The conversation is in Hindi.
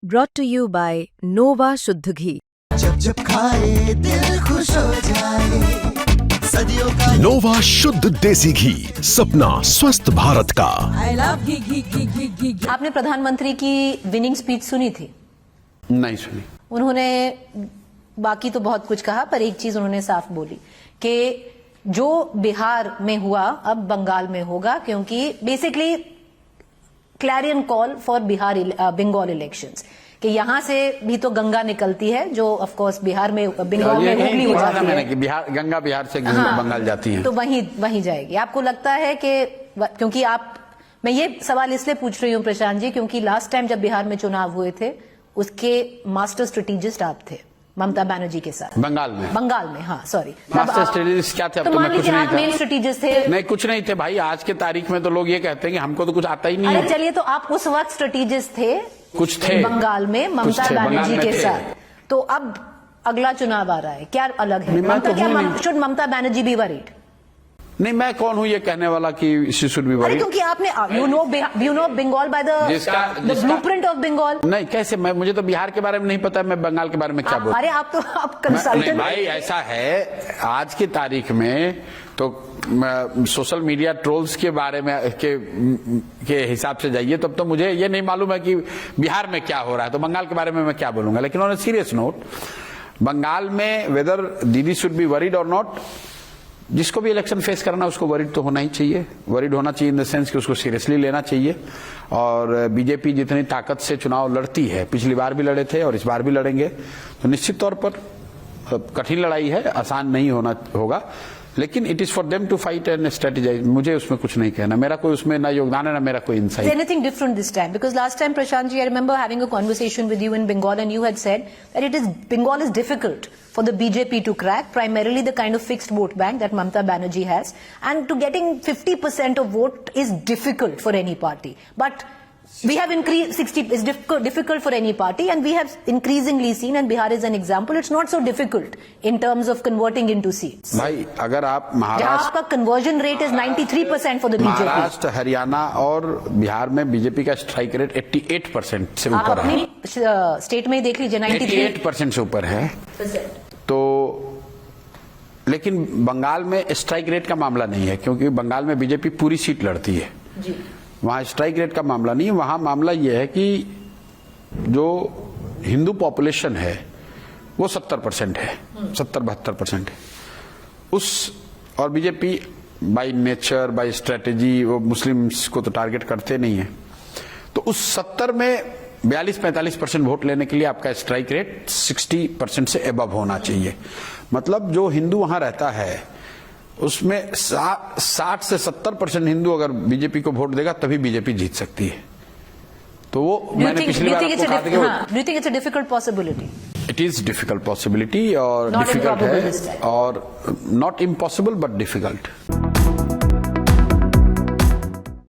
brought to you by Nova शुद्ध घी। जब जब खाए दिल खुश हो जाए, सदियों का नोवा शुद्ध देसी घी, सपना स्वस्थ भारत का। I love घी। आपने प्रधानमंत्री की विनिंग स्पीच सुनी थी? नहीं सुनी। उन्होंने बाकी तो बहुत कुछ कहा, पर एक चीज उन्होंने साफ बोली कि जो बिहार में हुआ अब बंगाल में होगा, क्योंकि basically clarion call for Bengal elections, कि यहां से भी तो गंगा निकलती है, जो ऑफ कोर्स बिहार में बंगाल में हुगली हो जाती है। कि गंगा बिहार से बंगाल जाती है, तो वहीं जाएगी। आपको लगता है कि, क्योंकि मैं ये सवाल इसलिए पूछ रही हूं प्रशांत जी, क्योंकि लास्ट टाइम जब बिहार में चुनाव हुए थे, उसके मास्टर स्ट्रेटेजिस्ट आप थे ममता बनर्जी के साथ। बंगाल में हाँ, सॉरी। मास्टर स्ट्रेटेजिस्ट क्या थे? तो मान लीजिए आप मेन स्ट्रेटेजिस्ट थे। नहीं, कुछ नहीं थे भाई। आज के तारीख में तो लोग ये कहते हैं कि हमको तो कुछ आता ही नहीं है। अरे चलिए, तो आप उस वक्त स्ट्रेटेजिस्ट थे, कुछ थे बंगाल में ममता बनर्जी के साथ। तो अब अगला चुनाव आ रहा है, क्या अलग है? Should Mamata Banerjee be worried? नहीं, मैं कौन हूं ये कहने वाला कि शी शुड बी वरीड? क्योंकि आपने you know Bengal by the blueprint of Bengal. नहीं, कैसे? मुझे तो बिहार के बारे में नहीं पता, मैं बंगाल के बारे में क्या बोलूं? अरे आप कंसल्टेंट। भाई ऐसा है, आज की तारीख में तो सोशल मीडिया ट्रोल्स के बारे में के हिसाब से जाइए, तब तो मुझे ये नहीं मालूम है कि बिहार में क्या हो रहा है, तो बंगाल के बारे में मैं क्या बोलूंगा। लेकिन on a serious note, Bengal में whether Didi should be worried और नॉट, जिसको भी इलेक्शन फेस करना उसको वरीड तो होना ही चाहिए। वरीड होना चाहिए इन द सेंस कि उसको सीरियसली लेना चाहिए। और बीजेपी जितनी ताकत से चुनाव लड़ती है, पिछली बार भी लड़े थे और इस बार भी लड़ेंगे, तो निश्चित तौर पर कठिन लड़ाई है, आसान नहीं होगा, लेकिन it is for them to fight and strategize. मुझे उसमें कुछ नहीं कहना, मेरा कोई उसमें ना योगदान है ना मेरा कोई insight. Anything different this time? Because last time, Prashant ji, I remember having a conversation with you in Bengal, and you had said that Bengal is difficult for the BJP to crack, primarily the kind of fixed vote bank that Mamata Banerjee has, and to getting 50% of vote is difficult for any party. But we have increased 60 is difficult for any party, and we have increasingly seen, and Bihar is an example, it's not so difficult in terms of converting into seats. भाई अगर आप महाराष्ट्र का conversion rate is 93% for the BJP, Maharashtra, Haryana और बिहार में बीजेपी का स्ट्राइक रेट 88% से ऊपर है। अपनी स्टेट में ही देख लीजिए, 88% से ऊपर है। तो लेकिन बंगाल में स्ट्राइक रेट का मामला नहीं है, क्योंकि बंगाल में बीजेपी पूरी सीट लड़ती है जी। वहां स्ट्राइक रेट का मामला नहीं है, वहां मामला यह है कि जो हिंदू पॉपुलेशन है वो 70% है, 70-72% है उस, और BJP by nature by strategy वो मुस्लिम्स को तो टारगेट करते नहीं है। तो उस 70 में 42-45% वोट लेने के लिए आपका स्ट्राइक रेट 60% से एबव होना चाहिए। मतलब जो हिंदू वहां रहता है उसमें 60 से 70% हिंदू अगर बीजेपी को वोट देगा तभी बीजेपी जीत सकती है। तो वो मैंने पिछली बार आपको कहा था कि do you think it's a difficult possibility? It is difficult possibility और difficult है, और not impossible but difficult।